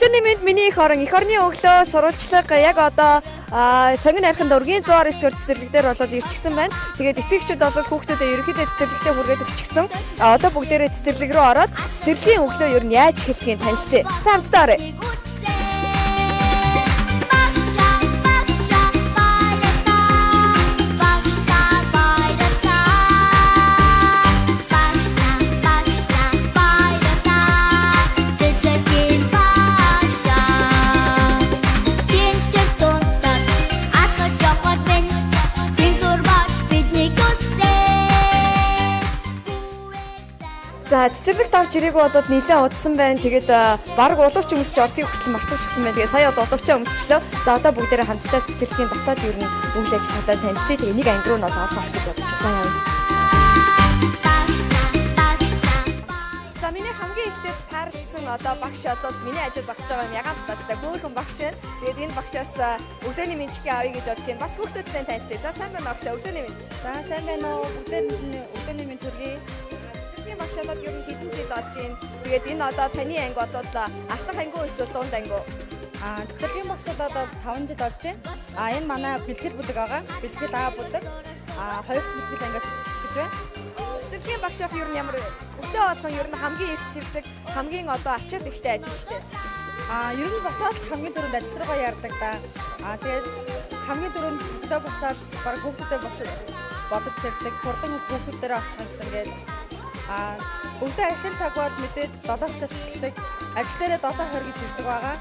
Өглөөний мэнд миний эх орон, эх орны өглөө сурвалжлага яг одоо Сонгон архин дургийн 109 дугаар цэцэрлэг дээр бол ирчихсэн байна. Тэгээд эцэгчүүд бол хүүхдүүдэд ерөнхийдөө цэцэрлэгтээ хүргээд өгчихсөн. Одоо бүгдээрээ цэцэрлэг рүү ороод цэцэрлэгийн өглөө ер нь яаж эхэлдгийг танилцъя. За хамтдаа оръё. За цэцэрлэгт орж ирээг бол нэлээд удсан байна. Тэгээд баг улууч өмсч ордгийг хүртэл мартчихсан байна. Тэгээд сая бол улуучаа өмсчлөө. За одоо бүгдээрээ хамтдаа цэцэрлэгийн дотоод ер нь үйл ажиллагаатай танилцъя. Тэгээд нэг анги руу нь бол орох гэж бодож байна. За миний хамгийн ихтэй таарлсан одоо багш бол миний ажил багш байгаа юм ягаан багштай хөөрхөн багш байна. Тэгээд энэ багшаас өглөөний мэндчилгээ авъя гэж бодож байна. Бас хүүхдүүдтэй танилцъя. За сайн байна багш. Өглөөний мэнд. За сайн байна уу? Бүгдээ өглөөний мэнд төргий. Багшаадад ер нь хэдэн жил болж байна. Тэгээд энэ одоо таны анги бол ахлах анги уу эсвэл дунд анги уу? Цэцэрлэгийн багшаадад бол 5 жил болж байна. Энэ манай бэлтгэл бүлэг байгаа. Бэлтгэл А бүлэг. Хоёр бэлтгэл ангиад гэж байна. Цэцэрлэгийн багш яг ер нь ямар өглөө болгон ер нь хамгийн эрт сэвдэг, хамгийн одоо ачаал ихтэй ажил шүү дээ. Ер нь босоод хамгийн түрүүнд ажил руугаа ярддаг да. Тэгээд хамгийн түрүүнд өглөө босоод баг хүүхдүүдэд бодож сэрдэг, хурдан хүүхдүүдээрээ очихсан гээд өглөө ажлын цагууд мэдээж 7:00-аас эхэлдэг. Ажил дээрээ 7:20 гэж ирдэг байгаа.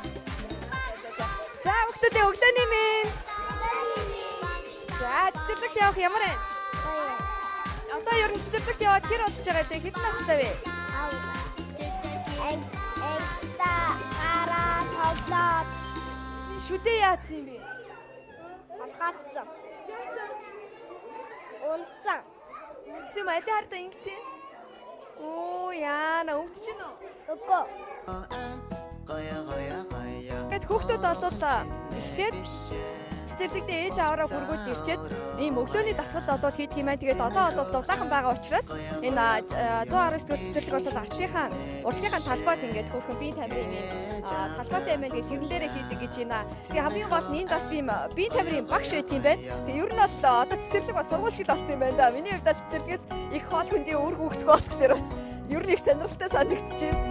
За хүүхдүүдээ өглөөний мэнд. За цэцэрлэгт явах ямар вэ? Одоо ер нь цэцэрлэгт яваад хэр болж байгаа вэ? Хэдэн настай вэ? Шүдээ яатсан юм бэ? Алхаацсан. Унцсан. Зэм аль хардаа ингэтэй? Оо яана өвдөж гинөө. Үгүй. Гэт хүүхдүүд болол эхлээд цэцэрлэгтээ ээж аваараа хургуулж ирчээд ийм өглөөний дасгал болол хийдэг юм байна. Тэгээд одоо бол дулаахан байгаа учраас энэ 119 дугаар цэцэрлэг бол уртлынхаа талбайд ингээд хөрхөн бие тамирын юм талбайтай юм байна. Тэрэн дээрээ хийдэг гэж байна. Тэгээ хамгийн гол нь энд бас ийм бие тамирын багш байт юм байна. Тэгээ ер нь бол одоо цэцэрлэг бас сургууль шиг болсон юм байна да. Миний хувьд цэцэрлэгээс их хоол хөндийн үр хөвгдөх болох дээр бас ер нь их сонирхолтой санагдчихэж байна.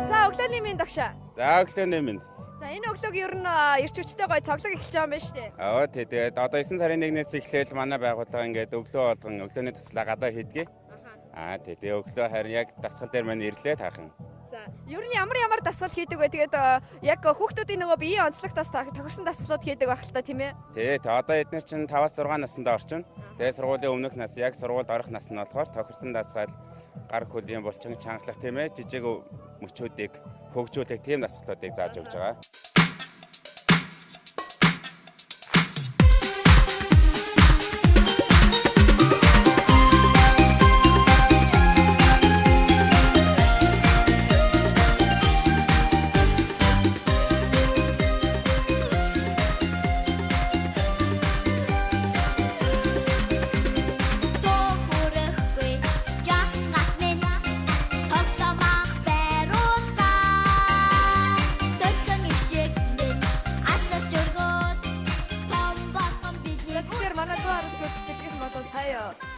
За өглөөний минь дагшаа. За өглөөний минь. За энэ өглөөг ер нь эрч хүчтэй гоё цоглог эхэлж байгаа юм байна шүү дээ. Тий. Тэгээд одоо 9 сарын 1-ээс эхлээл манай байгууллага ингээд өглөө болгон өглөөний таслаа гадаа хийдгээ. Тий. Тэгээд өглөө харин яг дасгал дээр маань ирлээ таахан. За ер нь ямар дасгал хийдэг вэ? Тэгээд яг хүүхдүүдийн нөгөө биеийн онцлогтоос тохирсон дасгалууд хийдэг байх л та тийм ээ. Тий. Одоо эдгээр чинь 5-6 наснда орчин. Тэгээд сургуулийн өмнөх нас яг сургуульд орох нас нь болохоор тохирсон дасгал гар хөлийн булчин чангалах тийм ээ. Жижиг мөчүүдийг хөгжүүлэх тийм дасгалуудыг зааж өгч байгаа.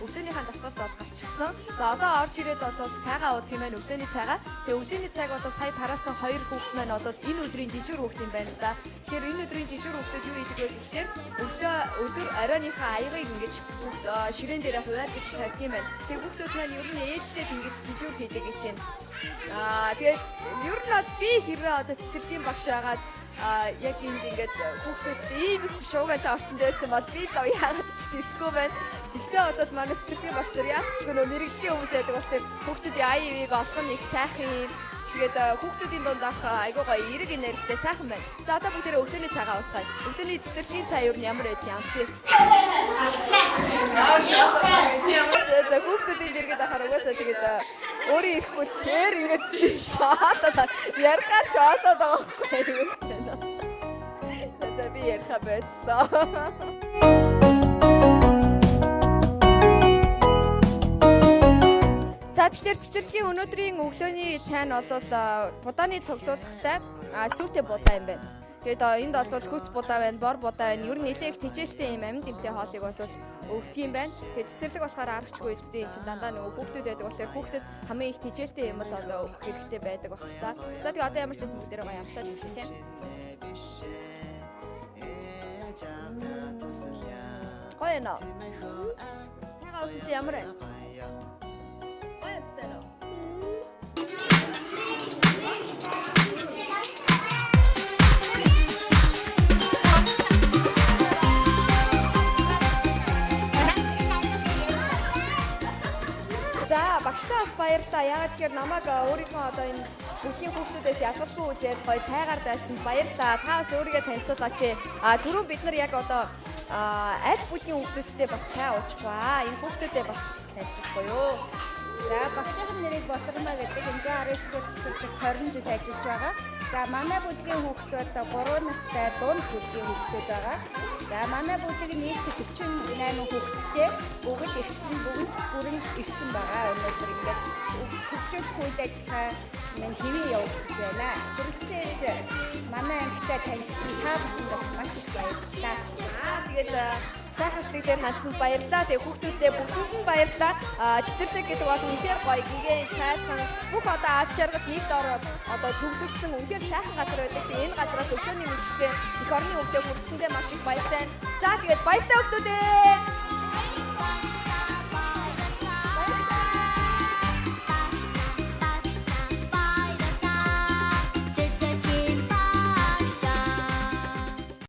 Өглөөнийхөө дасгалд бол гарчихсан. За одоо орж ирээд бол цайгаа уух юм байна. Өглөөний цайгаа. Тэгээ өглөөний цайг бол сая тараасан 2 хүүхэд маань бол энэ өдрийн жижиг хүүхэд юм байна да. Тэгэхээр энэ өдрийн жижиг хүүхдүүд юу хийдэг вэ гэхээр өдөр оройныхаа аягыг ингэж хүүхд ширээн дээрээ хуваалгаж тавьдаг юм байна. Тэгээ хүүхдүүд маань ер нь ээжтэй ингэж жижиг хийдэг гэж байна. Тэгээд ер нь бол би хэрвээ одоо цэцэрлэгийн багш байгаад яг ингээд хүүхдүүдтэй ийм их шуугатай орчинд байсан бол би л яагаад ч дисгүй байна. Тэгтээ бол манай цэцэрлэгийн багш нар яац ч гэнэ мэрэгжлийн хүмүүс байдаг болохоор хүүхдүүдийн АИВ-ийг олох нь их сайхан юм. Тэгээд хүүхдүүдийн дунд ах айгуу гоё эрэг энергитэй сайхан байна. За одоо бүгдээрээ өглөөний цагаа ууцгаая. Өглөөний цэцэрлэгийн цай юу ямар байд ямсыг. За хүүхдүүдийн дэргэд ахаар угаасаа тэгээд өөрөө ирэхгүй тэр ингээд шаатаад ярихаар шаатаад байгаа байхгүй юу? За би ярихаа байлаа. За тэгэхээр Тэгэхээр цэцэрлэгийн өнөөдрийн өглөөний цайн бол будааны цуглуулгатай сүртэй будаа юм байна. Тэгээд энд бол хүч будаа байна, бор будаа байна. Ер нь нэлээд их тэжээлтэй юм амин дэмтэй хоолыг бол өгдөг юм байна. Тэгээд цэцэрлэг болохоор аргачлгүй үстэй энэ чинь дандаа нөгөө хүүхдүүд байдаг болохоор хүүхдэд хамгийн их тэжээлтэй юм бол одоо өгөх хэрэгтэй байдаг баг та. За тэгээд одоо ямар ч юм бүгдээрээ гоё амсаад үзье тийм. Гоё нөө. Ягаа ус чи ямар вэ? Гоё үстэй нөө. За багштай бас баярлалаа. Яагаад тэгэхээр намайг өөрийнхөө одоо энэ бүлгийн хүүхдүүдээс ялгалгүй үзээд гоё цайгаар дайсанд баярлалаа. Та бас өөрийгөө танилцуулаач. Түрүү бид нар яг одоо аль бүлгийн хүүхдүүдтэй бас цай уучих ба. Энэ хүүхдүүдээ бас танилцуулах юу? За багшийн нэрийг Болормаа гэдэг энэ 119 дугаар цэцэрлэгт 20 жил ажиллаж байгаа. За манай бүлгийн хүүхдүүд 3 настай дунд бүлгийн хүүхдүүд байгаа. За манай бүлэг нийт 48 хүүхэдтэй бүгд ирсэн бүрэн ирсэн байгаа. Өнөөдөр ингээд хөгжүүлэх үйл ажиллагаа минь хэвэн явагдаж байна. Хүрэлцээж манай ангитай танилцсан та бүхэнд маш их баярлалаа. Тэгээд сайхан сэтгэлээр хандсанд баярлалаа. Тэгээ хүүхдүүдээ бүгдэнд нь баярлалаа. Цэцэрлэг гэдэг бол үнэхээр гоё, гэгэн, цайхан бүх одоо аз жаргал нэгд ороод одоо төвлөрсөн үнэхээр сайхан газар байдаг. Тэгээ энэ газраас өглөөний мэдлэгээ эх орны өвдөө хүргэсэндээ маш их баяртай. За тэгээд баяртай хүүхдүүдээ.